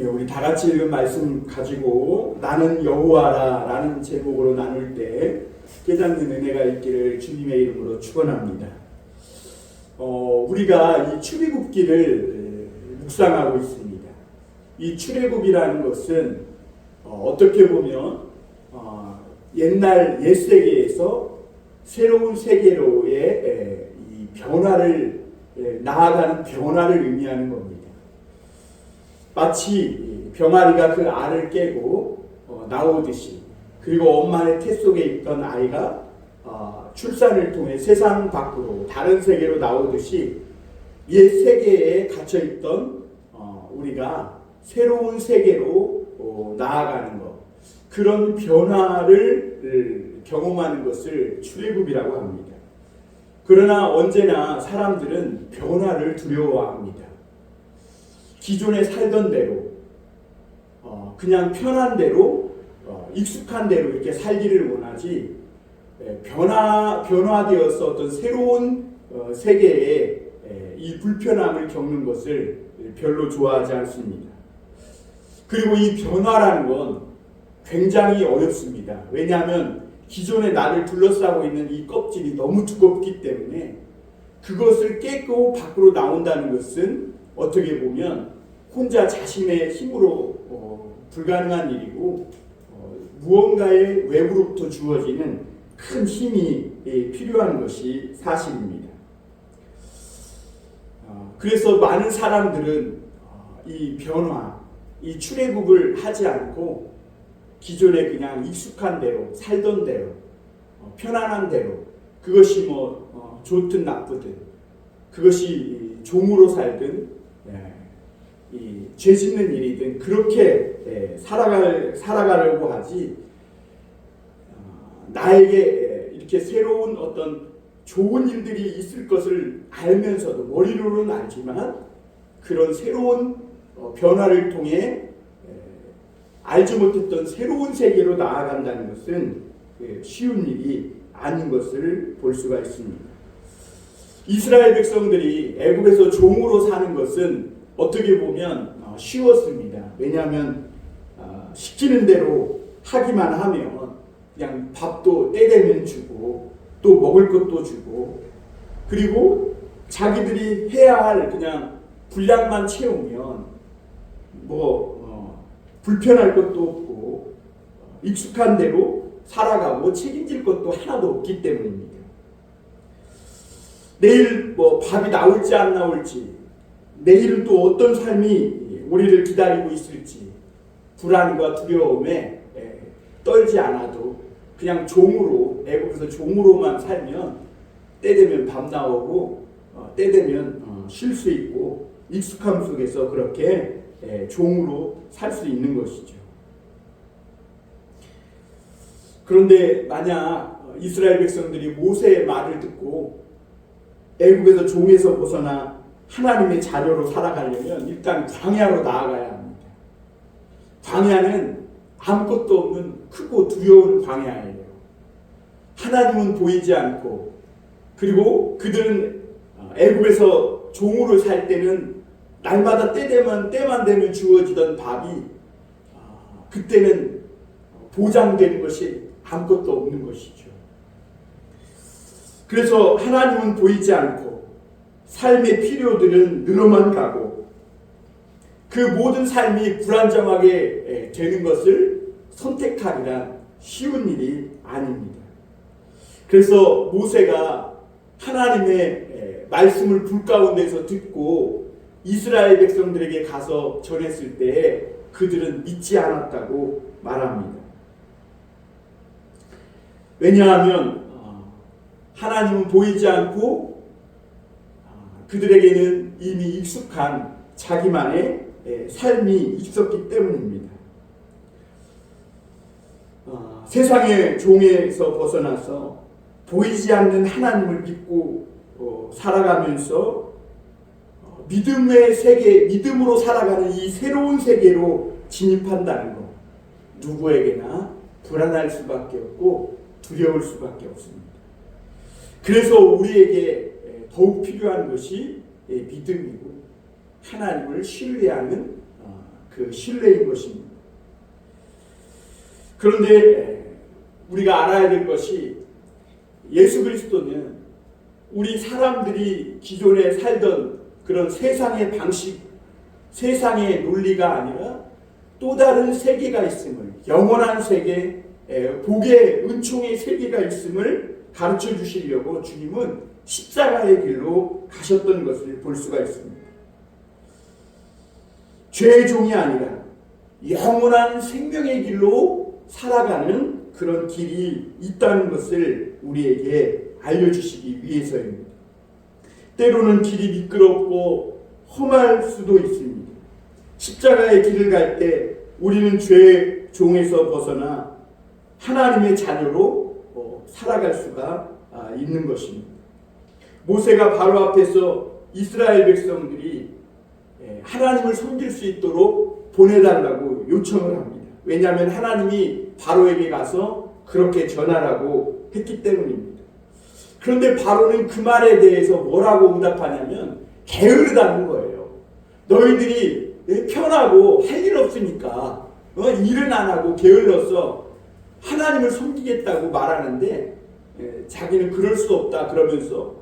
예, 우리 다 같이 읽은 말씀 가지고 나는 여호와라 라는 제목으로 나눌 때 깨닫는 은혜가 있기를 주님의 이름으로 축원합니다. 우리가 이 출애굽기를 묵상하고 있습니다. 이 출애굽이라는 것은 어떻게 보면 옛날 옛세계에서 새로운 세계로의 이 변화를 나아가는 변화를 의미하는 겁니다. 마치 병아리가 그 알을 깨고 나오듯이, 그리고 엄마의 태 속에 있던 아이가 출산을 통해 세상 밖으로 다른 세계로 나오듯이 옛 세계에 갇혀 있던 우리가 새로운 세계로 나아가는 것, 그런 변화를 경험하는 것을 출애굽이라고 합니다. 그러나 언제나 사람들은 변화를 두려워합니다. 기존에 살던 대로 그냥 편한 대로 익숙한 대로 이렇게 살기를 원하지, 변화되어서 어떤 새로운 세계에 이 불편함을 겪는 것을 별로 좋아하지 않습니다. 그리고 이 변화라는 건 굉장히 어렵습니다. 왜냐하면 기존에 나를 둘러싸고 있는 이 껍질이 너무 두껍기 때문에 그것을 깨고 밖으로 나온다는 것은 어떻게 보면 혼자 자신의 힘으로 불가능한 일이고, 무언가의 외부로부터 주어지는 큰 힘이 필요한 것이 사실입니다. 그래서 많은 사람들은 이 변화, 이 출애굽을 하지 않고 기존에 그냥 익숙한 대로 살던 대로 편안한 대로, 그것이 좋든 나쁘든, 그것이 종으로 살든 이 죄 짓는 일이든 그렇게 살아가려고 하지, 나에게 이렇게 새로운 어떤 좋은 일들이 있을 것을 알면서도, 머리로는 알지만 그런 새로운 변화를 통해 알지 못했던 새로운 세계로 나아간다는 것은 쉬운 일이 아닌 것을 볼 수가 있습니다. 이스라엘 백성들이 애굽에서 종으로 사는 것은 어떻게 보면 쉬웠습니다. 왜냐하면 시키는 대로 하기만 하면 그냥 밥도 때 되면 주고 또 먹을 것도 주고, 그리고 자기들이 해야 할 그냥 분량만 채우면 불편할 것도 없고 익숙한 대로 살아가고 책임질 것도 하나도 없기 때문입니다. 내일 밥이 나올지 안 나올지, 내일은 또 어떤 삶이 우리를 기다리고 있을지 불안과 두려움에 떨지 않아도 그냥 종으로, 애국에서 종으로만 살면 때 되면 밥 나오고 때 되면 쉴 수 있고 익숙함 속에서 그렇게 종으로 살 수 있는 것이죠. 그런데 만약 이스라엘 백성들이 모세의 말을 듣고 애국에서 종에서 벗어나 하나님의 자녀로 살아가려면 일단 광야로 나아가야 합니다. 광야는 아무것도 없는 크고 두려운 광야예요. 하나님은 보이지 않고, 그리고 그들은 애굽에서 종으로 살 때는 날마다 때만 되면 주어지던 밥이 그때는 보장되는 것이 아무것도 없는 것이죠. 그래서 하나님은 보이지 않고 삶의 필요들은 늘어만 가고 그 모든 삶이 불안정하게 되는 것을 선택하기란 쉬운 일이 아닙니다. 그래서 모세가 하나님의 말씀을 불 가운데서 듣고 이스라엘 백성들에게 가서 전했을 때 그들은 믿지 않았다고 말합니다. 왜냐하면 하나님은 보이지 않고 그들에게는 이미 익숙한 자기만의 삶이 있었기 때문입니다. 세상의 종에서 벗어나서 보이지 않는 하나님을 믿고 살아가면서 믿음의 세계, 믿음으로 살아가는 이 새로운 세계로 진입한다는 것, 누구에게나 불안할 수밖에 없고 두려울 수밖에 없습니다. 그래서 우리에게 더욱 필요한 것이 믿음이고 하나님을 신뢰하는 그 신뢰인 것입니다. 그런데 우리가 알아야 될 것이 예수 그리스도는 우리 사람들이 기존에 살던 그런 세상의 방식, 세상의 논리가 아니라 또 다른 세계가 있음을, 영원한 세계, 복의 은총의 세계가 있음을 가르쳐 주시려고 주님은 십자가의 길로 가셨던 것을 볼 수가 있습니다. 죄의 종이 아니라 영원한 생명의 길로 살아가는 그런 길이 있다는 것을 우리에게 알려주시기 위해서입니다. 때로는 길이 미끄럽고 험할 수도 있습니다. 십자가의 길을 갈 때 우리는 죄의 종에서 벗어나 하나님의 자녀로 살아갈 수가 있는 것입니다. 모세가 바로 앞에서 이스라엘 백성들이 하나님을 섬길 수 있도록 보내달라고 요청을 합니다. 왜냐하면 하나님이 바로에게 가서 그렇게 전하라고 했기 때문입니다. 그런데 바로는 그 말에 대해서 뭐라고 응답하냐면 게으르다는 거예요. 너희들이 편하고 할 일 없으니까 일은 안 하고 게을러서 하나님을 섬기겠다고 말하는데 자기는 그럴 수 없다 그러면서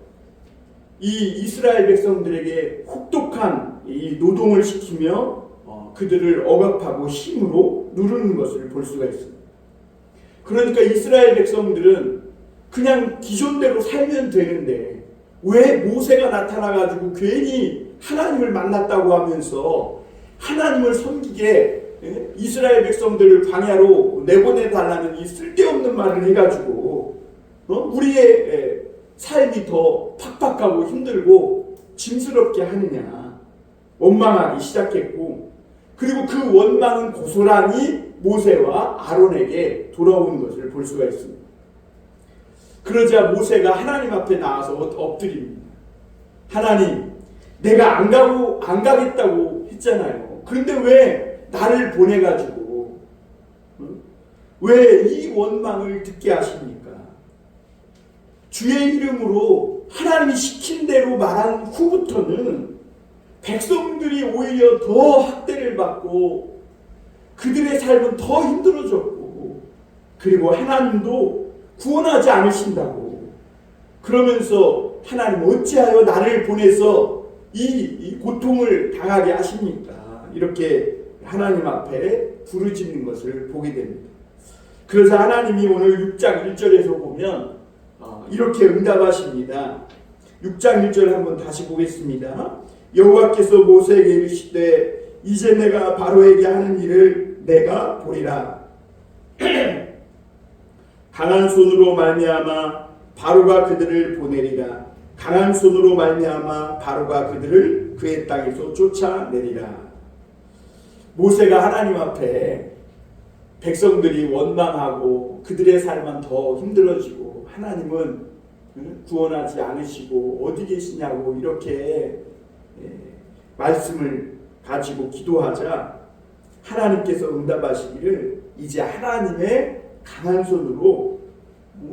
이 이스라엘 백성들에게 혹독한 이 노동을 시키며 그들을 억압하고 힘으로 누르는 것을 볼 수가 있습니다. 그러니까 이스라엘 백성들은 그냥 기존대로 살면 되는데 왜 모세가 나타나가지고 괜히 하나님을 만났다고 하면서 하나님을 섬기게 이스라엘 백성들을 광야로 내보내달라는 이 쓸데없는 말을 해가지고 우리의 삶이 더 팍팍하고 힘들고 짐스럽게 하느냐 원망하기 시작했고, 그리고 그 원망은 고스란히 모세와 아론에게 돌아오는 것을 볼 수가 있습니다. 그러자 모세가 하나님 앞에 나와서 엎드립니다. 하나님, 내가 안 가겠다고 했잖아요. 그런데 왜 나를 보내가지고 왜 이 원망을 듣게 하십니까? 주의 이름으로 하나님이 시킨 대로 말한 후부터는 백성들이 오히려 더 학대를 받고 그들의 삶은 더 힘들어졌고, 그리고 하나님도 구원하지 않으신다고 그러면서 하나님 어찌하여 나를 보내서 이 고통을 당하게 하십니까? 이렇게 하나님 앞에 부르짖는 것을 보게 됩니다. 그래서 하나님이 오늘 6장 1절에서 보면 이렇게 응답하십니다. 6장 1절 한번 다시 보겠습니다. 여호와께서 모세에게 이르시되 이제 내가 바로에게 하는 일을 내가 보리라. 강한 손으로 말미암아 바로가 그들을 보내리라. 강한 손으로 말미암아 바로가 그들을 그의 땅에서 쫓아내리라. 모세가 하나님 앞에 백성들이 원망하고 그들의 삶은 더 힘들어지고 하나님은 구원하지 않으시고 어디 계시냐고 이렇게 말씀을 가지고 기도하자 하나님께서 응답하시기를 이제 하나님의 강한 손으로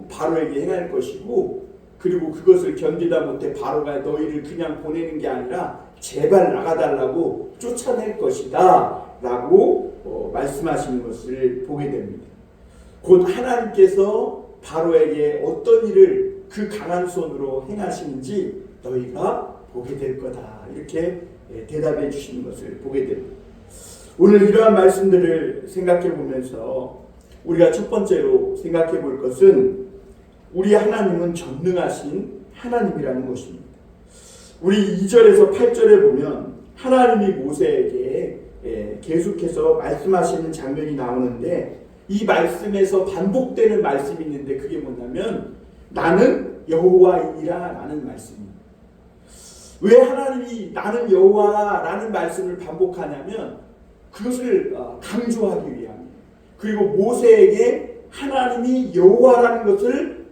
바로에게 행할 것이고, 그리고 그것을 견디다 못해 바로가 너희를 그냥 보내는 게 아니라 제발 나가달라고 쫓아낼 것이다 라고 말씀하시는 것을 보게 됩니다. 곧 하나님께서 바로에게 어떤 일을 그 강한 손으로 행하시는지 너희가 보게 될 거다 이렇게 대답해 주시는 것을 보게 됩니다. 오늘 이러한 말씀들을 생각해 보면서 우리가 첫 번째로 생각해 볼 것은 우리 하나님은 전능하신 하나님이라는 것입니다. 우리 2절에서 8절에 보면 하나님이 모세에게 계속해서 말씀하시는 장면이 나오는데, 이 말씀에서 반복되는 말씀이 있는데 그게 뭐냐면 나는 여호와이라 라는 말씀입니다. 왜 하나님이 나는 여호와라는 말씀을 반복하냐면 그것을 강조하기 위함이에요. 그리고 모세에게 하나님이 여호와라는 것을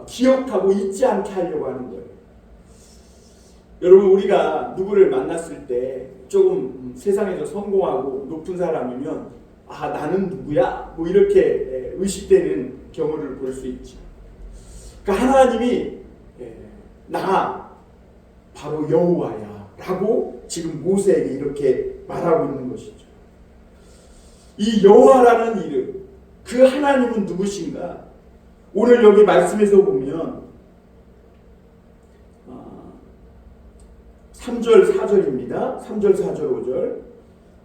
기억하고 잊지 않게 하려고 하는 거예요. 여러분, 우리가 누구를 만났을 때 조금 세상에서 성공하고 높은 사람이면 나는 누구야? 뭐 이렇게 의식되는 경우를 볼 수 있죠. 그러니까 하나님이 나 바로 여호와야 라고 지금 모세에게 이렇게 말하고 있는 것이죠. 이 여호와라는 이름, 그 하나님은 누구신가? 오늘 여기 말씀에서 보면 3절 4절입니다. 3절 4절 5절.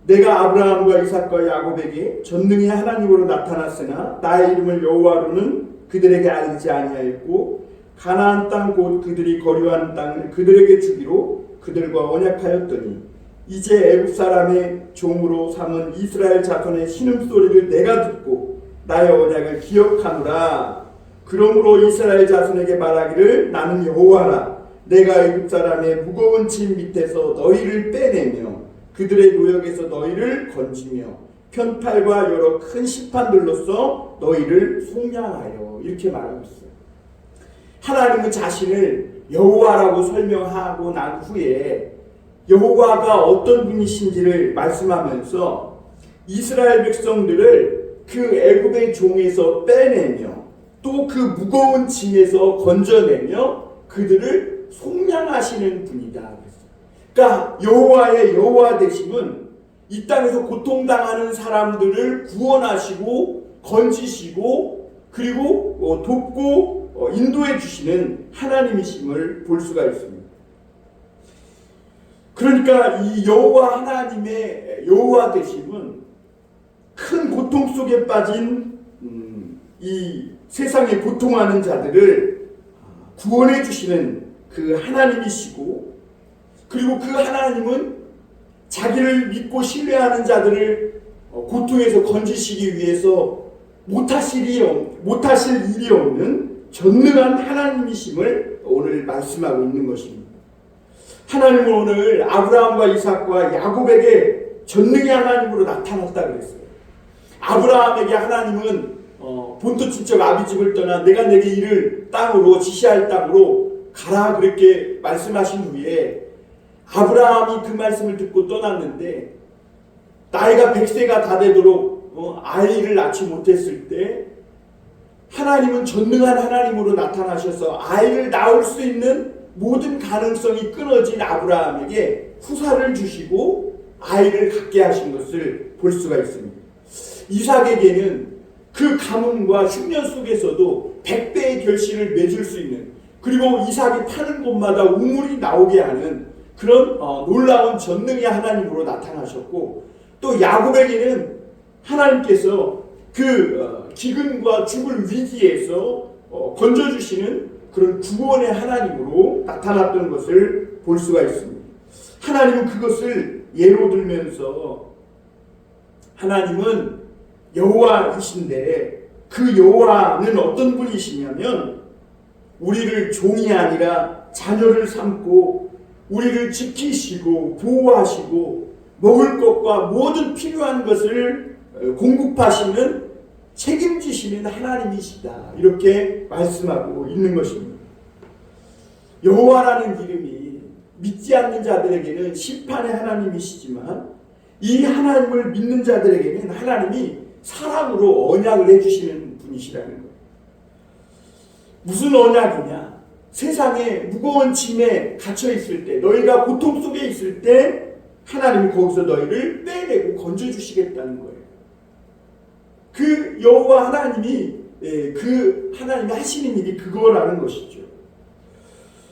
내가 아브라함과 이삭과 야곱에게 전능의 하나님으로 나타났으나 나의 이름을 여호와로는 그들에게 알리지 아니하였고 가나안 땅 곧 그들이 거류하는 땅을 그들에게 주기로 그들과 언약하였더니 이제 애굽 사람의 종으로 삼은 이스라엘 자손의 신음소리를 내가 듣고 나의 언약을 기억하노라. 그러므로 이스라엘 자손에게 말하기를 나는 여호와라. 내가 애굽 사람의 무거운 짐 밑에서 너희를 빼내며 그들의 노역에서 너희를 건지며 편팔과 여러 큰 심판들로서 너희를 속량하여, 이렇게 말하고 있어요. 하나님은 자신을 여호와라고 설명하고 난 후에 여호와가 어떤 분이신지를 말씀하면서 이스라엘 백성들을 그 애굽의 종에서 빼내며 또 그 무거운 짐에서 건져내며 그들을 속량하시는 분이다. 그러니까 여호와의 여호와 되심은 이 땅에서 고통당하는 사람들을 구원하시고 건지시고 그리고 돕고 인도해 주시는 하나님이심을 볼 수가 있습니다. 그러니까 이 여호와 하나님의 여호와 되심은 큰 고통 속에 빠진 이 세상에 고통하는 자들을 구원해 주시는 그 하나님이시고, 그리고 그 하나님은 자기를 믿고 신뢰하는 자들을 고통에서 건지시기 위해서 못하실 일이 없는 전능한 하나님이심을 오늘 말씀하고 있는 것입니다. 하나님은 오늘 아브라함과 이삭과 야곱에게 전능의 하나님으로 나타났다 그랬어요. 아브라함에게 하나님은 본토 친척 아비집을 떠나 내가 내게 이를 땅으로 지시할 땅으로 가라 그렇게 말씀하신 후에 아브라함이 그 말씀을 듣고 떠났는데 나이가 100세가 다 되도록 아이를 낳지 못했을 때 하나님은 전능한 하나님으로 나타나셔서 아이를 낳을 수 있는 모든 가능성이 끊어진 아브라함에게 후사를 주시고 아이를 갖게 하신 것을 볼 수가 있습니다. 이삭에게는 그 가뭄과 흉년 속에서도 100배의 결실을 맺을 수 있는, 그리고 이삭이 타는 곳마다 우물이 나오게 하는 그런 놀라운 전능의 하나님으로 나타나셨고, 또 야곱에게는 하나님께서 그 기근과 죽을 위기에서 건져주시는 그런 구원의 하나님으로 나타났던 것을 볼 수가 있습니다. 하나님은 그것을 예로 들면서 하나님은 여호와이신데 그 여호와는 어떤 분이시냐면 우리를 종이 아니라 자녀를 삼고 우리를 지키시고 보호하시고 먹을 것과 모든 필요한 것을 공급하시는 책임지시는 하나님이시다, 이렇게 말씀하고 있는 것입니다. 여호와라는 이름이 믿지 않는 자들에게는 심판의 하나님이시지만 이 하나님을 믿는 자들에게는 하나님이 사랑으로 언약을 해주시는 분이시라는 거예요. 무슨 언약이냐? 세상에 무거운 짐에 갇혀 있을 때, 너희가 고통 속에 있을 때 하나님이 거기서 너희를 빼내고 건져주시겠다는 거예요. 그 여호와 하나님이 그 하나님이 하시는 일이 그거라는 것이죠.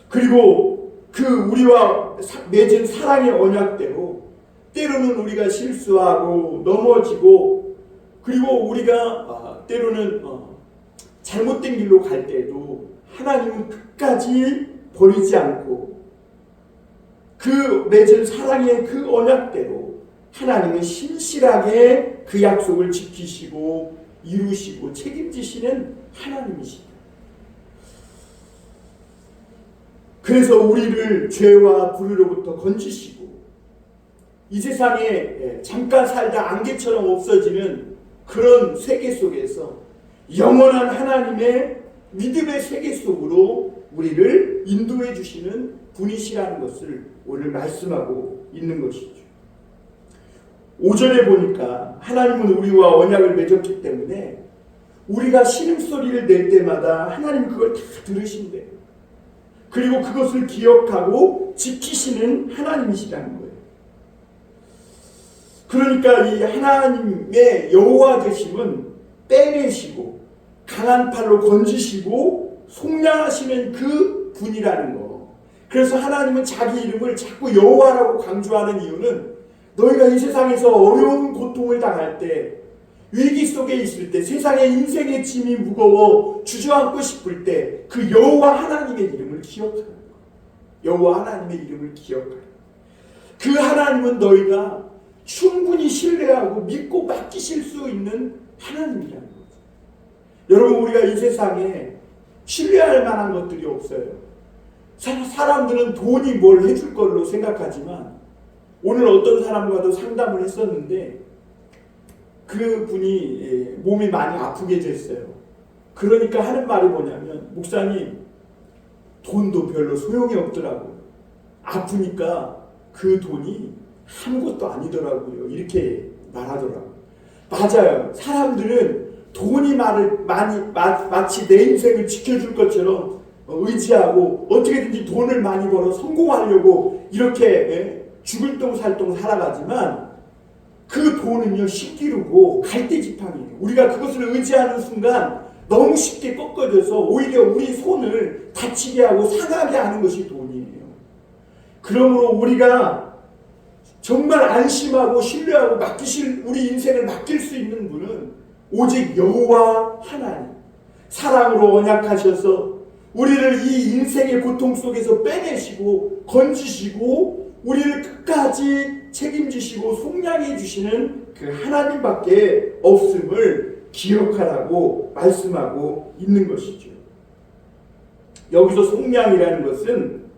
그리고 그 우리와 맺은 사랑의 언약대로 때로는 우리가 실수하고 넘어지고, 그리고 우리가 때로는 잘못된 길로 갈 때도 하나님은 끝까지 버리지 않고 그 맺은 사랑의 그 언약대로 하나님은 신실하게 그 약속을 지키시고 이루시고 책임지시는 하나님이시다. 그래서 우리를 죄와 불의로부터 건지시고 이 세상에 잠깐 살다 안개처럼 없어지는 그런 세계 속에서 영원한 하나님의 믿음의 세계 속으로 우리를 인도해 주시는 분이시라는 것을 오늘 말씀하고 있는 것이죠. 5절에 보니까 하나님은 우리와 언약을 맺었기 때문에 우리가 신음소리를 낼 때마다 하나님 그걸 다 들으신대요. 그리고 그것을 기억하고 지키시는 하나님이시라는 거예요. 그러니까 이 하나님의 여호와 되심은 빼내시고 강한 팔로 건지시고 속량하시는 그 분이라는 거. 그래서 하나님은 자기 이름을 자꾸 여호와라고 강조하는 이유는 너희가 이 세상에서 어려운 고통을 당할 때, 위기 속에 있을 때, 세상의 인생의 짐이 무거워 주저앉고 싶을 때 그 여호와 하나님의 이름을 기억하는 거. 여호와 하나님의 이름을 기억하는 거. 그 하나님은 너희가 충분히 신뢰하고 믿고 맡기실 수 있는 하나님이라는 거죠. 여러분, 우리가 이 세상에 신뢰할 만한 것들이 없어요. 사람들은 돈이 뭘 해줄 걸로 생각하지만, 오늘 어떤 사람과도 상담을 했었는데 그 분이 몸이 많이 아프게 됐어요. 그러니까 하는 말이 뭐냐면, 목사님, 돈도 별로 소용이 없더라고요. 아프니까 그 돈이 아무것도 아니더라고요. 이렇게 말하더라고요. 맞아요. 사람들은 돈이 마치 내 인생을 지켜줄 것처럼 의지하고 어떻게든지 돈을 많이 벌어 성공하려고 이렇게 죽을 똥 살 똥 살아가지만, 그 돈은요 신기루고 갈대지팡이에요. 우리가 그것을 의지하는 순간 너무 쉽게 꺾어져서 오히려 우리 손을 다치게 하고 상하게 하는 것이 돈이에요. 그러므로 우리가 정말 안심하고 신뢰하고 맡기실, 우리 인생을 맡길 수 있는 분은 오직 여호와 하나님, 사랑으로 언약하셔서 우리를 이 인생의 고통 속에서 빼내시고 건지시고 우리를 끝까지 책임지시고 속량해 주시는 그 하나님밖에 없음을 기억하라고 말씀하고 있는 것이죠. 여기서 속량이라는 것은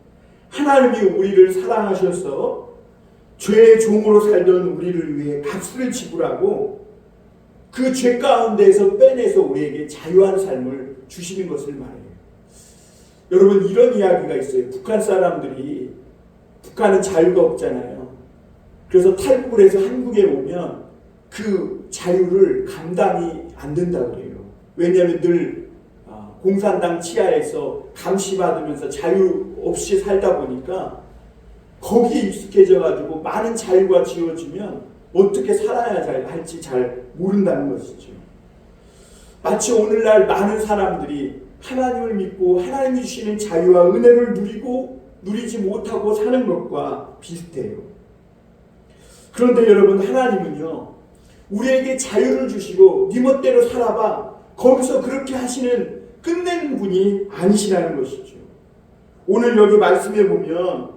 하나님이 우리를 사랑하셔서 죄의 종으로 살던 우리를 위해 값을 지불하고 그 죄 가운데에서 빼내서 우리에게 자유한 삶을 주시는 것을 말해요. 여러분, 이런 이야기가 있어요. 북한 사람들이, 북한은 자유가 없잖아요. 그래서 탈북을 해서 한국에 오면 그 자유를 감당이 안 된다고 그래요. 왜냐하면 늘 공산당 치하에서 감시받으면서 자유 없이 살다 보니까 거기에 익숙해져가지고 많은 자유가 지어지면 어떻게 살아야 할지 잘 모른다는 것이죠. 마치 오늘날 많은 사람들이 하나님을 믿고 하나님이 주시는 자유와 은혜를 누리지 못하고 사는 것과 비슷해요. 그런데 여러분, 하나님은요 우리에게 자유를 주시고 네 멋대로 살아봐, 거기서 그렇게 하시는 끝내는 분이 아니시라는 것이죠. 오늘 여기 말씀에 보면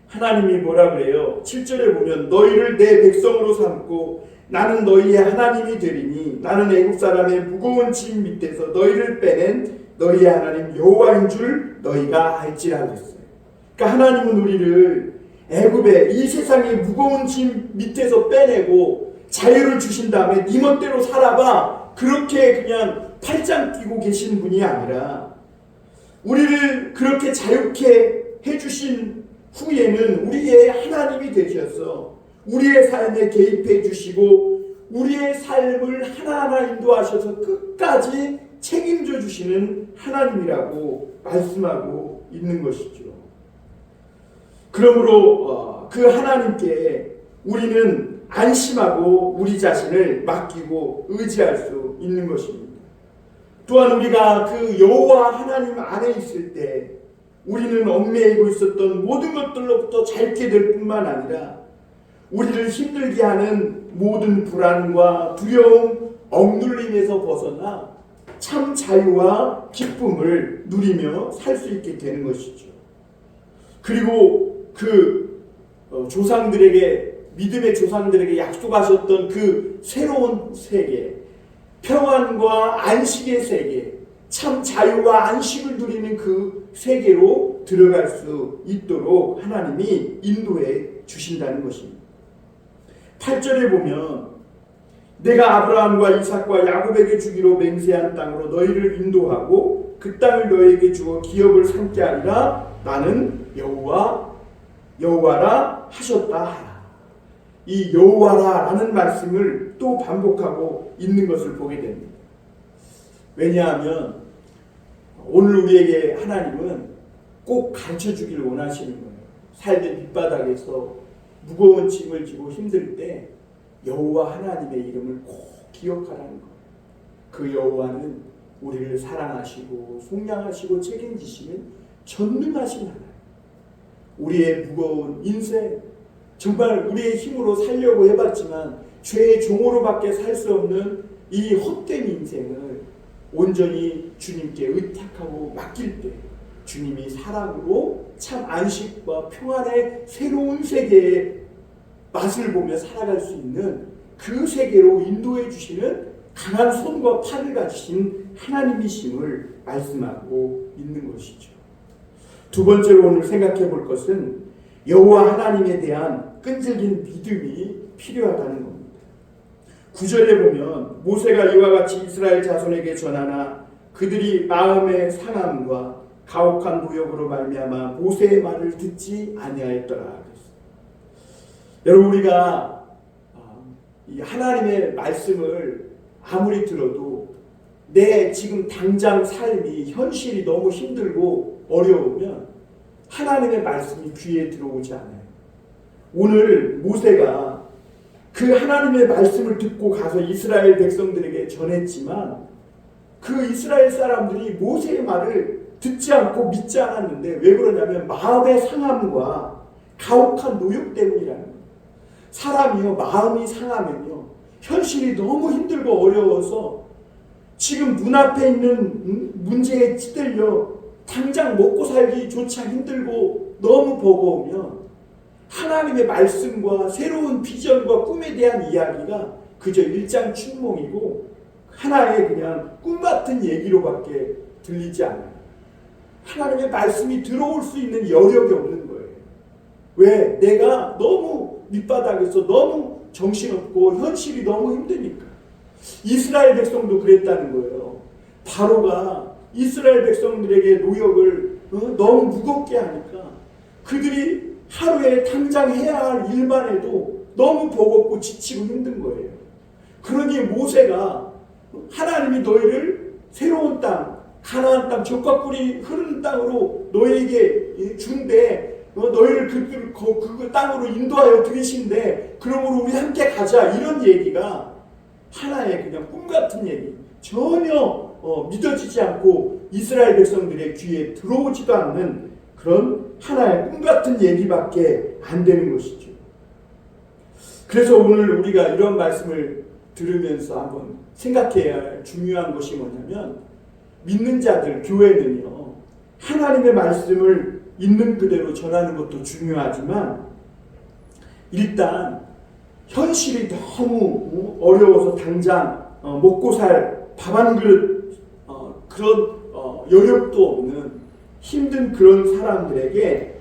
하나님이 뭐라 그래요? 7절에 보면 너희를 내 백성으로 삼고 나는 너희의 하나님이 되리니 나는 애국 사람의 무거운 짐 밑에서 너희를 빼낸 너희의 하나님 여호와인 줄 너희가 알지라 그랬어요. 그러니까 하나님은 우리를 애굽의 이 세상의 무거운 짐 밑에서 빼내고 자유를 주신 다음에 네 멋대로 살아봐, 그렇게 그냥 팔짱 끼고 계신 분이 아니라 우리를 그렇게 자유케 해주신 후에는 우리의 하나님이 되셔서 우리의 삶에 개입해 주시고 우리의 삶을 하나하나 인도하셔서 끝까지 책임져 주시는 하나님이라고 말씀하고 있는 것이죠. 그러므로 그 하나님께 우리는 안심하고 우리 자신을 맡기고 의지할 수 있는 것입니다. 또한 우리가 그 여호와 하나님 안에 있을 때 우리는 얽매이고 있었던 모든 것들로부터 자유케 될 뿐만 아니라 우리를 힘들게 하는 모든 불안과 두려움, 억눌림에서 벗어나 참 자유와 기쁨을 누리며 살 수 있게 되는 것이죠. 그리고 그 조상들에게, 믿음의 조상들에게 약속하셨던 그 새로운 세계, 평안과 안식의 세계, 참 자유와 안식을 누리는 그 세계로 들어갈 수 있도록 하나님이 인도해 주신다는 것입니다. 8절에 보면 내가 아브라함과 이삭과 야곱에게 주기로 맹세한 땅으로 너희를 인도하고 그 땅을 너희에게 주어 기업을 삼게 하리라. 나는 여호와라 하셨다 하라. 이 여호와라라는 말씀을 또 반복하고 있는 것을 보게 됩니다. 왜냐하면 오늘 우리에게 하나님은 꼭 가르쳐 주기를 원하시는 거예요. 삶의 밑바닥에서 무거운 짐을 지고 힘들 때 여호와 하나님의 이름을 꼭 기억하라는 거예요. 그 여호와는 우리를 사랑하시고 속량하시고 책임지시는 전능하신 하나님. 우리의 무거운 인생, 정말 우리의 힘으로 살려고 해봤지만 죄의 종으로밖에 살 수 없는 이 헛된 인생을 온전히 주님께 의탁하고 맡길 때 주님이 사랑으로 참 안식과 평안의 새로운 세계의 맛을 보며 살아갈 수 있는 그 세계로 인도해 주시는 강한 손과 팔을 가지신 하나님이심을 말씀하고 있는 것이죠. 두 번째로 오늘 생각해 볼 것은 여호와 하나님에 대한 끈질긴 믿음이 필요하다는 겁니다. 9절에 보면 모세가 이와 같이 이스라엘 자손에게 전하나 그들이 마음의 상함과 가혹한 노역으로 말미암아 모세의 말을 듣지 아니하였더라. 여러분, 우리가 이 하나님의 말씀을 아무리 들어도 내 지금 당장 삶이 현실이 너무 힘들고 어려우면 하나님의 말씀이 귀에 들어오지 않아요. 오늘 모세가 그 하나님의 말씀을 듣고 가서 이스라엘 백성들에게 전했지만 그 이스라엘 사람들이 모세의 말을 듣지 않고 믿지 않았는데 왜 그러냐면 마음의 상함과 가혹한 노역 때문이라는 거예요. 사람이요, 마음이 상하면요, 현실이 너무 힘들고 어려워서 지금 눈앞에 있는 문제에 찌들려 당장 먹고 살기조차 힘들고 너무 버거우면 하나님의 말씀과 새로운 비전과 꿈에 대한 이야기가 그저 일장춘몽이고 하나의 그냥 꿈 같은 얘기로밖에 들리지 않아요. 하나님의 말씀이 들어올 수 있는 여력이 없는 거예요. 왜? 내가 너무 밑바닥에서 너무 정신없고 현실이 너무 힘드니까. 이스라엘 백성도 그랬다는 거예요. 바로가 이스라엘 백성들에게 노역을 너무 무겁게 하니까 그들이 하루에 당장 해야 할 일만 해도 너무 버겁고 지치고 힘든 거예요. 그러니 모세가 하나님이 너희를 새로운 땅, 가나안 땅, 젖과 꿀이 흐르는 땅으로 너희에게 준대, 너희를 그 땅으로 인도하여 들이신대, 그러므로 우리 함께 가자, 이런 얘기가 하나의 그냥 꿈 같은 얘기, 전혀 믿어지지 않고 이스라엘 백성들의 귀에 들어오지도 않는 그런 하나의 꿈 같은 얘기밖에 안 되는 것이죠. 그래서 오늘 우리가 이런 말씀을 들으면서 한번 생각해야 할 중요한 것이 뭐냐면, 믿는 자들, 교회는요, 하나님의 말씀을 있는 그대로 전하는 것도 중요하지만 일단 현실이 너무 어려워서 당장 먹고 살 밥 한 그릇 그런 여력도 없는 힘든 그런 사람들에게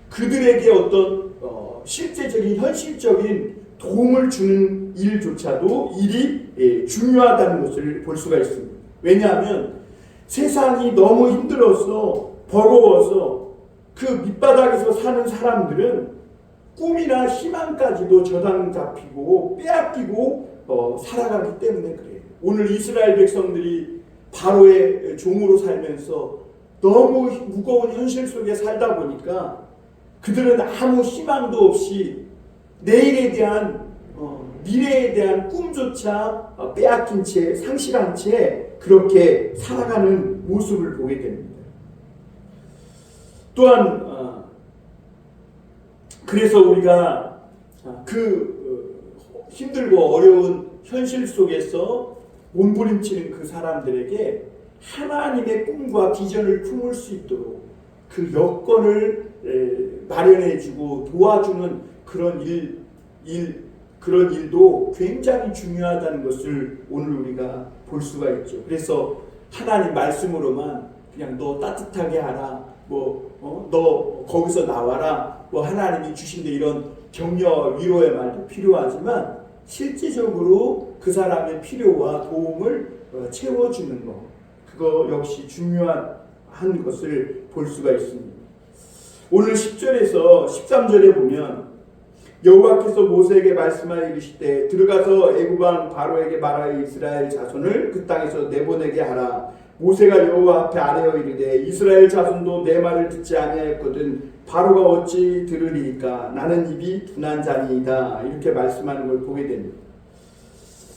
그들에게 어떤 실제적인 현실적인 도움을 주는 일조차도 일이 중요하다는 것을 볼 수가 있습니다. 왜냐하면 세상이 너무 힘들어서 버거워서 그 밑바닥에서 사는 사람들은 꿈이나 희망까지도 저당 잡히고 빼앗기고 살아가기 때문에 그래요. 오늘 이스라엘 백성들이 바로의 종으로 살면서 너무 무거운 현실 속에 살다 보니까 그들은 아무 희망도 없이 내일에 대한 미래에 대한 꿈조차 빼앗긴 채, 상실한 채 그렇게 살아가는 모습을 보게 됩니다. 또한 그래서 우리가 그 힘들고 어려운 현실 속에서 몸부림치는 그 사람들에게 하나님의 꿈과 비전을 품을 수 있도록 그 여건을 마련해주고 도와주는 그런 그런 일도 굉장히 중요하다는 것을 오늘 우리가 볼 수가 있죠. 그래서 하나님 말씀으로만 그냥 너 따뜻하게 하라, 너 거기서 나와라, 하나님이 주신 데 이런 격려, 위로의 말도 필요하지만 실질적으로 그 사람의 필요와 도움을 채워주는 것, 그거 역시 중요한 것을 볼 수가 있습니다. 오늘 10절에서 13절에 보면 여호와께서 모세에게 말씀하여 이르시되 들어가서 애굽 왕 바로에게 말하여 이스라엘 자손을 그 땅에서 내보내게 하라. 모세가 여호와 앞에 아뢰어 이르되 이스라엘 자손도 내 말을 듣지 아니하였거든 바로가 어찌 들으리이까 나는 입이 둔한 자니이다. 이렇게 말씀하는 걸 보게 됩니다.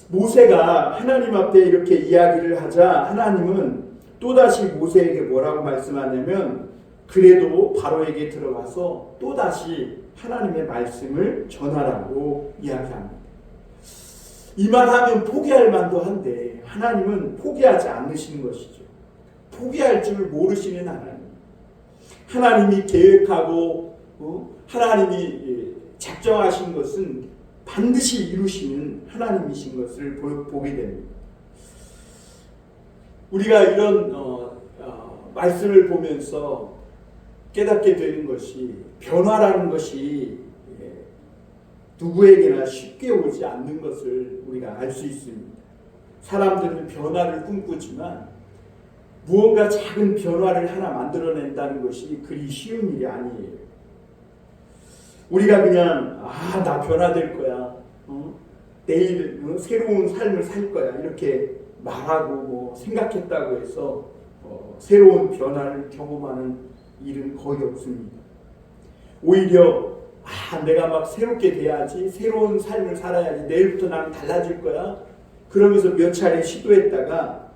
모세가 하나님 앞에 이렇게 이야기를 하자 하나님은 또다시 모세에게 뭐라고 말씀하냐면 그래도 바로에게 들어가서 또다시 하나님의 말씀을 전하라고 이야기합니다. 이만하면 포기할 만도 한데 하나님은 포기하지 않으시는 것이죠. 포기할 줄 모르시는 하나님. 하나님이 계획하고 하나님이 작정하신 것은 반드시 이루시는 하나님이신 것을 보게 됩니다. 우리가 이런 말씀을 보면서 깨닫게 되는 것이 변화라는 것이 누구에게나 쉽게 오지 않는 것을 우리가 알 수 있습니다. 사람들은 변화를 꿈꾸지만 무언가 작은 변화를 하나 만들어낸다는 것이 그리 쉬운 일이 아니에요. 우리가 그냥 나 변화될 거야. 내일 새로운 삶을 살 거야. 이렇게 말하고 뭐 생각했다고 해서 새로운 변화를 경험하는 일은 거의 없습니다. 오히려 내가 막 새롭게 돼야지, 새로운 삶을 살아야지, 내일부터 나는 달라질 거야. 그러면서 몇 차례 시도했다가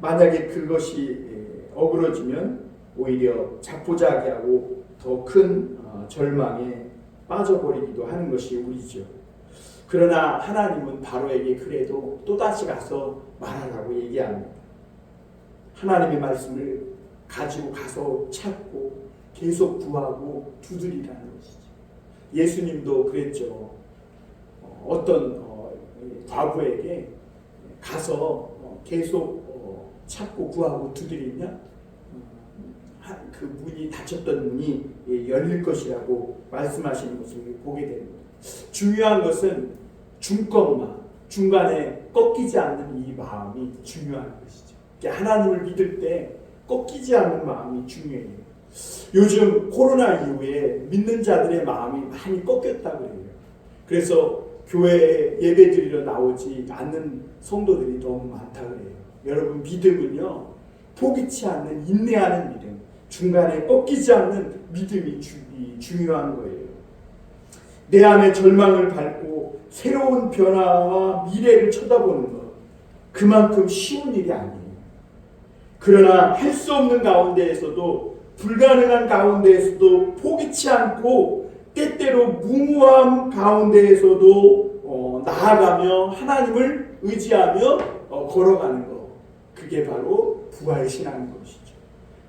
만약에 그것이 어그러지면 오히려 자포자기하고 더 큰 절망에 빠져버리기도 하는 것이 우리죠. 그러나 하나님은 바로에게 그래도 또다시 가서 말하라고 얘기합니다. 하나님의 말씀을 가지고 가서 찾고 계속 구하고 두드리라는 것이죠. 예수님도 그랬죠. 어떤 과부에게 가서 계속 찾고 구하고 두드리면 그 문이 닫혔던 문이 열릴 것이라고 말씀하시는 것을 보게 됩니다. 중요한 것은 중간에 꺾이지 않는 이 마음이 중요한 것이죠. 하나님을 믿을 때 꺾이지 않는 마음이 중요해요. 요즘 코로나 이후에 믿는 자들의 마음이 많이 꺾였다고 해요. 그래서 교회에 예배드리러 나오지 않는 성도들이 너무 많다고 해요. 여러분, 믿음은요, 포기치 않는 인내하는 믿음, 중간에 꺾이지 않는 믿음이 중요한 거예요. 내 안에 절망을 밟고 새로운 변화와 미래를 쳐다보는 것, 그만큼 쉬운 일이 아니에요. 그러나 할 수 없는 가운데에서도, 불가능한 가운데에서도 포기치 않고 때때로 무모함 가운데에서도 나아가며 하나님을 의지하며 걸어가는 것, 그게 바로 부활신앙인 것이죠.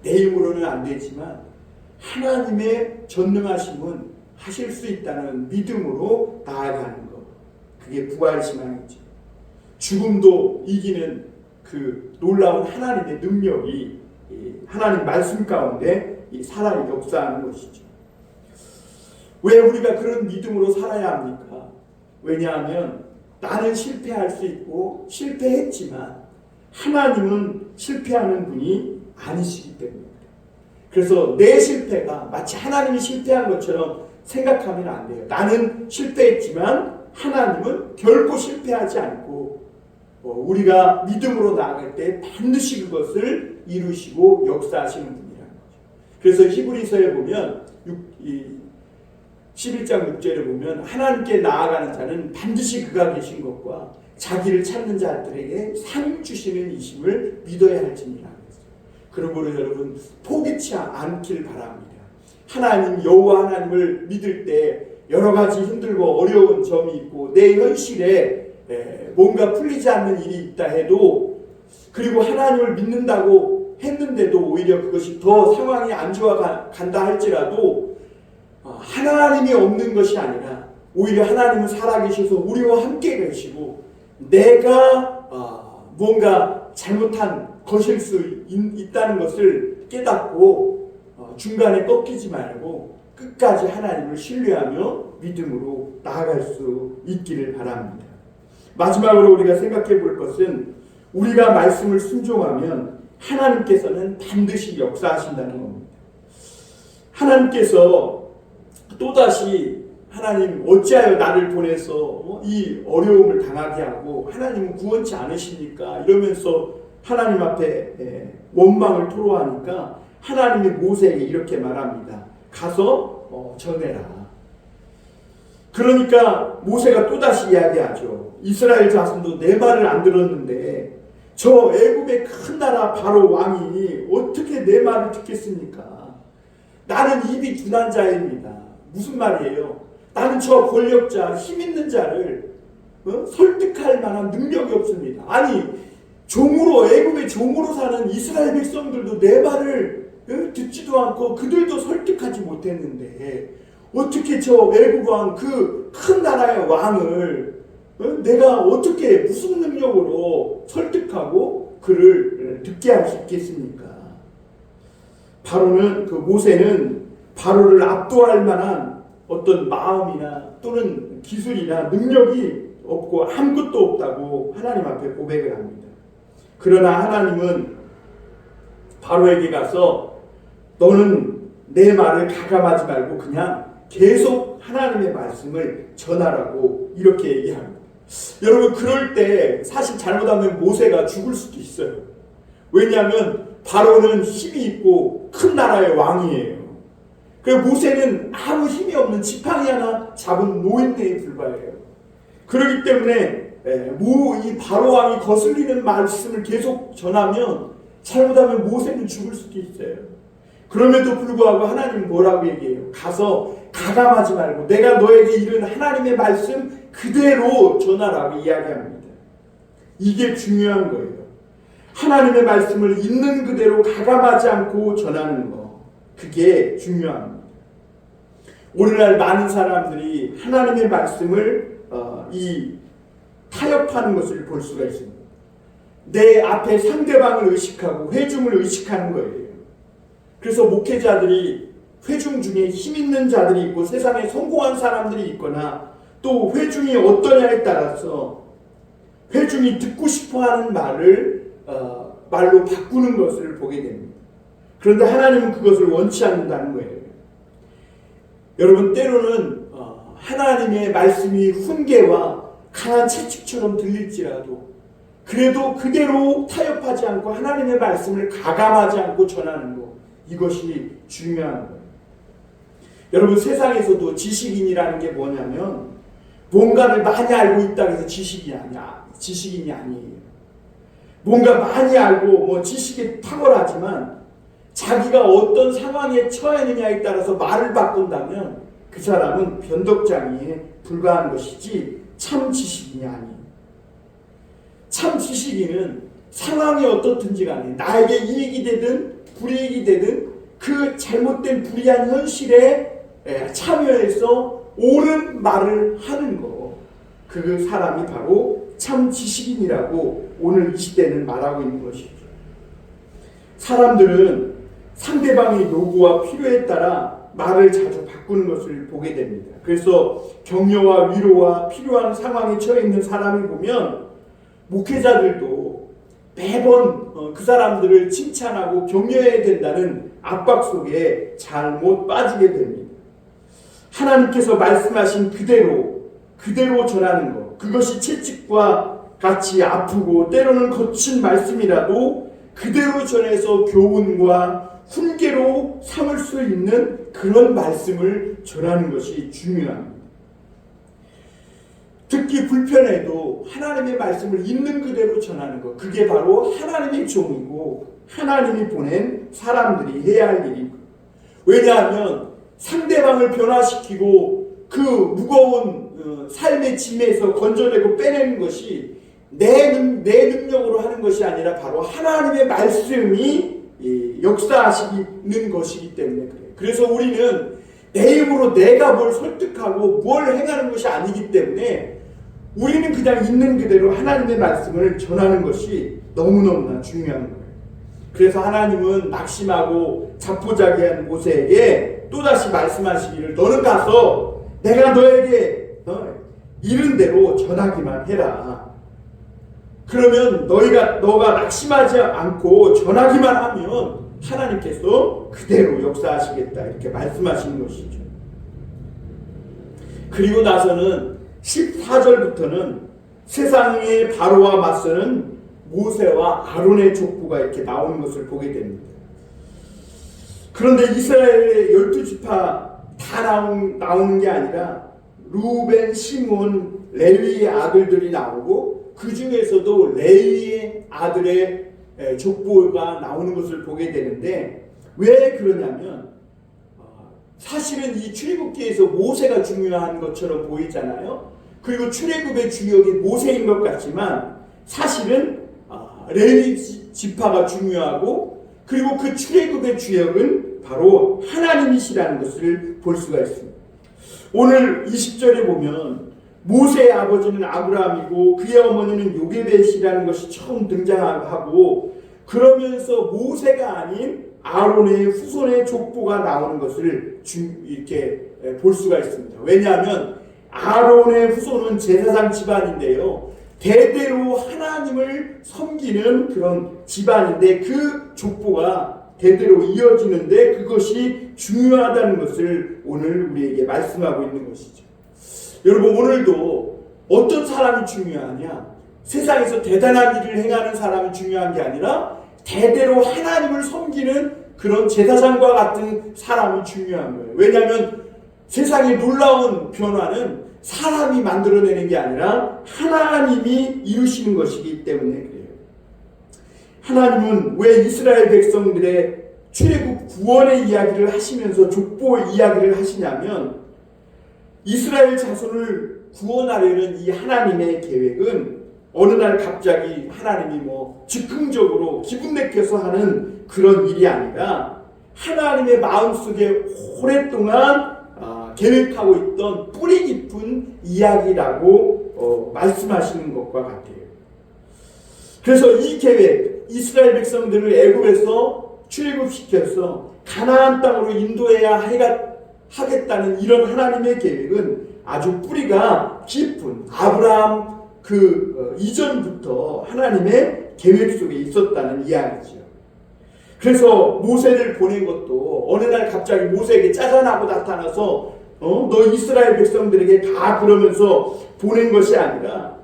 내 힘으로는 안 되지만 하나님의 전능하심은 하실 수 있다는 믿음으로 나아가는 것, 그게 부활신앙이죠. 죽음도 이기는 그 놀라운 하나님의 능력이 하나님 말씀 가운데 살아 역사하는 것이죠. 왜 우리가 그런 믿음으로 살아야 합니까? 왜냐하면 나는 실패할 수 있고 실패했지만 하나님은 실패하는 분이 아니시기 때문입니다. 그래서 내 실패가 마치 하나님이 실패한 것처럼 생각하면 안 돼요. 나는 실패했지만 하나님은 결코 실패하지 않고 우리가 믿음으로 나아갈 때 반드시 그것을 이루시고 역사하시는 분이라는 거죠. 그래서 히브리서에 보면 11장 6절에 보면 하나님께 나아가는 자는 반드시 그가 계신 것과 자기를 찾는 자들에게 상 주시는 이심을 믿어야 할지니라. 그러므로 여러분, 포기치 않길 바랍니다. 하나님, 여호와 하나님을 믿을 때 여러 가지 힘들고 어려운 점이 있고 내 현실에 뭔가 풀리지 않는 일이 있다 해도, 그리고 하나님을 믿는다고 했는데도 오히려 그것이 더 상황이 안 좋아간다 할지라도 하나님이 없는 것이 아니라 오히려 하나님은 살아계셔서 우리와 함께 계시고 내가 뭔가 잘못한 것일 수 있다는 것을 깨닫고 중간에 꺾이지 말고 끝까지 하나님을 신뢰하며 믿음으로 나아갈 수 있기를 바랍니다. 마지막으로 우리가 생각해 볼 것은 우리가 말씀을 순종하면 하나님께서는 반드시 역사하신다는 겁니다. 하나님께서 또다시 하나님 어찌하여 나를 보내서 이 어려움을 당하게 하고 하나님은 구원치 않으십니까? 이러면서 하나님 앞에 원망을 토로하니까 하나님이 모세에게 이렇게 말합니다. 가서 전해라. 그러니까 모세가 또다시 이야기하죠. 이스라엘 자손도 내 말을 안 들었는데 저 애굽의 큰 나라 바로 왕이 어떻게 내 말을 듣겠습니까? 나는 입이 둔한 자입니다. 무슨 말이에요? 나는 저 권력자, 힘 있는 자를 설득할 만한 능력이 없습니다. 아니 종으로 애굽의 종으로 사는 이스라엘 백성들도 내 말을 듣지도 않고 그들도 설득하지 못했는데 어떻게 저 애굽 왕 그 큰 나라의 왕을 내가 어떻게 무슨 능력으로 설득하고 그를 듣게 할 수 있겠습니까? 바로는 그 모세는 바로를 압도할 만한 어떤 마음이나 또는 기술이나 능력이 없고 아무것도 없다고 하나님 앞에 고백을 합니다. 그러나 하나님은 바로에게 가서 너는 내 말을 가감하지 말고 그냥 계속 하나님의 말씀을 전하라고 이렇게 얘기합니다. 여러분 그럴 때 사실 잘못하면 모세가 죽을 수도 있어요. 왜냐하면 바로는 힘이 있고 큰 나라의 왕이에요. 그래서 모세는 아무 힘이 없는 지팡이 하나 잡은 노인네에 불과해요. 그렇기 때문에 이 바로 왕이 거슬리는 말씀을 계속 전하면 잘못하면 모세는 죽을 수도 있어요. 그럼에도 불구하고 하나님은 뭐라고 얘기해요? 가서 가감하지 말고 내가 너에게 이른 하나님의 말씀 그대로 전하라고 이야기합니다. 이게 중요한 거예요. 하나님의 말씀을 있는 그대로 가감하지 않고 전하는 거. 그게 중요합니다. 오늘날 많은 사람들이 하나님의 말씀을 타협하는 것을 볼 수가 있습니다. 내 앞에 상대방을 의식하고 회중을 의식하는 거예요. 그래서 목회자들이 회중 중에 힘 있는 자들이 있고 세상에 성공한 사람들이 있거나 또 회중이 어떠냐에 따라서 회중이 듣고 싶어하는 말을 말로 바꾸는 것을 보게 됩니다. 그런데 하나님은 그것을 원치 않는다는 거예요. 여러분 때로는 하나님의 말씀이 훈계와 강한 채찍처럼 들릴지라도 그래도 그대로 타협하지 않고 하나님의 말씀을 가감하지 않고 전하는 것, 이것이 중요한 거예요. 여러분 세상에서도 지식인이라는 게 뭐냐면 뭔가를 많이 알고 있다고 해서 지식인이 아니에요. 뭔가 많이 알고 지식이 탁월하지만 자기가 어떤 상황에 처했느냐에 따라서 말을 바꾼다면 그 사람은 변덕장애에 불과한 것이지 참 지식인이 아니에요. 참 지식인은 상황이 어떻든지 간에 나에게 이익이 되든 불이익이 되든 그 잘못된 불이한 현실에 참여해서 옳은 말을 하는 거, 그 사람이 바로 참 지식인이라고 오늘 이 시대는 말하고 있는 것이죠. 사람들은 상대방의 요구와 필요에 따라 말을 자주 바꾸는 것을 보게 됩니다. 그래서 격려와 위로와 필요한 상황에 처해 있는 사람을 보면 목회자들도 매번 그 사람들을 칭찬하고 격려해야 된다는 압박 속에 잘못 빠지게 됩니다. 하나님께서 말씀하신 그대로 전하는 것, 그것이 채찍과 같이 아프고 때로는 거친 말씀이라도 그대로 전해서 교훈과 훈계로 삼을 수 있는 그런 말씀을 전하는 것이 중요합니다. 듣기 불편해도 하나님의 말씀을 있는 그대로 전하는 것, 그게 바로 하나님의 종이고 하나님이 보낸 사람들이 해야 할 일이고, 왜냐하면 상대방을 변화시키고 그 무거운 삶의 짐에서 건져내고 빼내는 것이 내 능력으로 하는 것이 아니라 바로 하나님의 말씀이 역사하시는 것이기 때문에 그래요. 그래서 우리는 내 힘으로 내가 뭘 설득하고 뭘 행하는 것이 아니기 때문에 우리는 그냥 있는 그대로 하나님의 말씀을 전하는 것이 너무너무나 중요한 거예요. 그래서 하나님은 낙심하고 자포자기한 모세에게 또다시 말씀하시기를 너는 가서 내가 너에게 이른 대로 전하기만 해라. 그러면 너가 낙심하지 않고 전하기만 하면 하나님께서 그대로 역사하시겠다 이렇게 말씀하시는 것이죠. 그리고 나서는 14절부터는 세상의 바로와 맞서는 모세와 아론의 족보가 이렇게 나오는 것을 보게 됩니다. 그런데 이스라엘의 12지파 다 나오는 게 아니라 루벤, 시몬, 레위의 아들들이 나오고 그 중에서도 레위의 아들의 족보가 나오는 것을 보게 되는데, 왜 그러냐면 사실은 이 출애굽기에서 모세가 중요한 것처럼 보이잖아요. 그리고 출애굽의 주역이 모세인 것 같지만 사실은 레위 지파가 중요하고, 그리고 그 출애굽의 주역은 바로 하나님이시라는 것을 볼 수가 있습니다. 오늘 20절에 보면 모세의 아버지는 아브라함이고 그의 어머니는 요게벳이라는 것이 처음 등장하고, 그러면서 모세가 아닌 아론의 후손의 족보가 나오는 것을 이렇게 볼 수가 있습니다. 왜냐하면 아론의 후손은 제사장 집안인데요, 대대로 하나님을 섬기는 그런 집안인데 그 족보가 대대로 이어지는데 그것이 중요하다는 것을 오늘 우리에게 말씀하고 있는 것이죠. 여러분, 오늘도 어떤 사람이 중요하냐? 세상에서 대단한 일을 행하는 사람이 중요한 게 아니라 대대로 하나님을 섬기는 그런 제사장과 같은 사람이 중요한 거예요. 왜냐하면 세상의 놀라운 변화는 사람이 만들어내는 게 아니라 하나님이 이루시는 것이기 때문에 그래요. 하나님은 왜 이스라엘 백성들의 출애굽 구원의 이야기를 하시면서 족보 이야기를 하시냐면, 이스라엘 자손을 구원하려는 이 하나님의 계획은 어느 날 갑자기 하나님이 즉흥적으로 기분 내켜서 하는 그런 일이 아니라 하나님의 마음속에 오랫동안 계획하고 있던 뿌리 깊은 이야기라고 말씀하시는 것과 같아요. 그래서 이 계획, 이스라엘 백성들을 애굽에서 출애굽시켜서 가나안 땅으로 인도해야 하겠다는 이런 하나님의 계획은 아주 뿌리가 깊은 아브라함 이전부터 하나님의 계획 속에 있었다는 이야기죠. 그래서 모세를 보낸 것도 어느 날 갑자기 모세에게 짜잔하고 나타나서 너 이스라엘 백성들에게 가 그러면서 보낸 것이 아니라,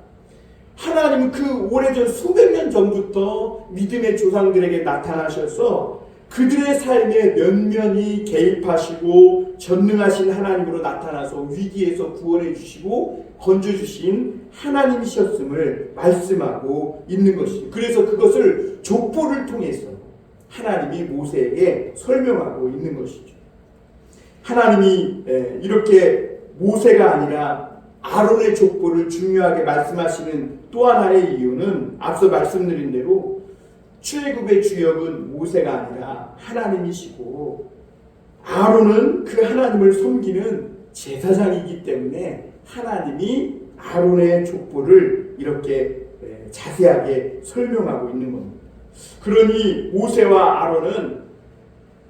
하나님은 그 오래전 수백 년 전부터 믿음의 조상들에게 나타나셔서 그들의 삶에 면면히 개입하시고 전능하신 하나님으로 나타나서 위기에서 구원해 주시고 건져 주신 하나님이셨음을 말씀하고 있는 것이죠. 그래서 그것을 족보를 통해서 하나님이 모세에게 설명하고 있는 것이죠. 하나님이 이렇게 모세가 아니라 아론의 족보를 중요하게 말씀하시는 또 하나의 이유는 앞서 말씀드린 대로 출애굽의 주역은 모세가 아니라 하나님이시고 아론은 그 하나님을 섬기는 제사장이기 때문에 하나님이 아론의 족보를 이렇게 자세하게 설명하고 있는 겁니다. 그러니 모세와 아론은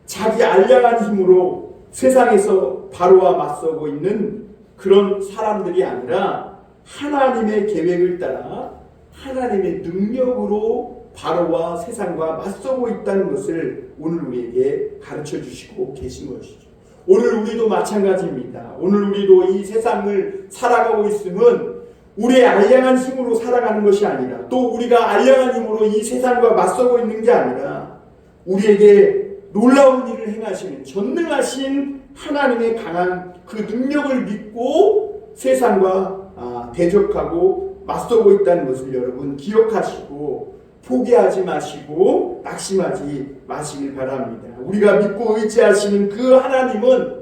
자기 알량한 힘으로 세상에서 바로와 맞서고 있는 그런 사람들이 아니라 하나님의 계획을 따라 하나님의 능력으로 바로와 세상과 맞서고 있다는 것을 오늘 우리에게 가르쳐 주시고 계신 것이죠. 오늘 우리도 마찬가지입니다. 오늘 우리도 이 세상을 살아가고 있음은 우리의 알량한 힘으로 살아가는 것이 아니라, 또 우리가 알량한 힘으로 이 세상과 맞서고 있는 게 아니라 우리에게 놀라운 일을 행하시는 전능하신 하나님의 강한 그 능력을 믿고 세상과 대적하고 맞서고 있다는 것을 여러분 기억하시고 포기하지 마시고 낙심하지 마시길 바랍니다. 우리가 믿고 의지하시는 그 하나님은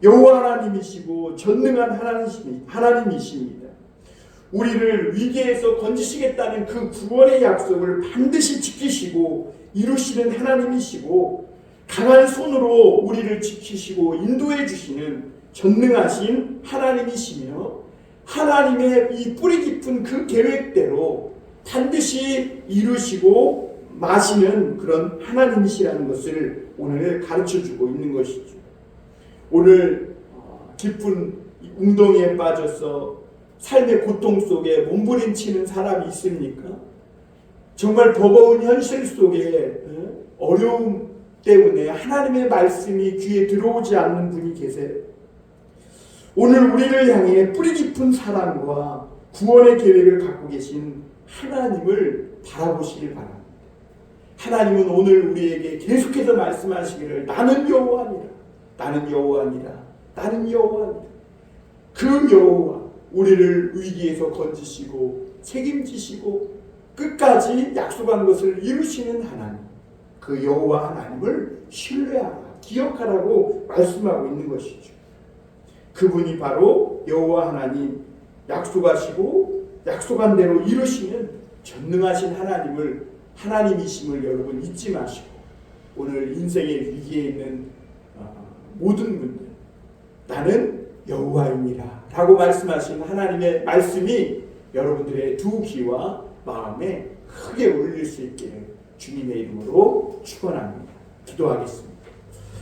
여호와 하나님이시고 전능한 하나님이십니다. 우리를 위기에서 건지시겠다는 그 구원의 약속을 반드시 지키시고 이루시는 하나님이시고, 강한 손으로 우리를 지키시고 인도해 주시는 전능하신 하나님이시며, 하나님의 이 뿌리 깊은 그 계획대로 반드시 이루시고 마시는 그런 하나님이시라는 것을 오늘 가르쳐주고 있는 것이죠. 오늘 깊은 웅덩이에 빠져서 삶의 고통 속에 몸부림치는 사람이 있습니까? 정말 버거운 현실 속에 어려움 때문에 하나님의 말씀이 귀에 들어오지 않는 분이 계세요. 오늘 우리를 향해 뿌리 깊은 사랑과 구원의 계획을 갖고 계신 하나님을 바라보시길 바랍니다. 하나님은 오늘 우리에게 계속해서 말씀하시기를 나는 여호와니라, 나는 여호와니라, 나는 여호와니라. 그 여호와, 우리를 위기에서 건지시고 책임지시고 끝까지 약속한 것을 이루시는 하나님, 그 여호와 하나님을 신뢰하라, 기억하라고 말씀하고 있는 것이죠. 그분이 바로 여호와 하나님, 약속하시고 약속한 대로 이루시는 전능하신 하나님이심을 여러분 잊지 마시고, 오늘 인생의 위기에 있는 모든 분들, 나는 여호와입니다 라고 말씀하신 하나님의 말씀이 여러분들의 두 귀와 마음에 크게 울릴 수 있기를 주님의 이름으로 축원합니다. 기도하겠습니다.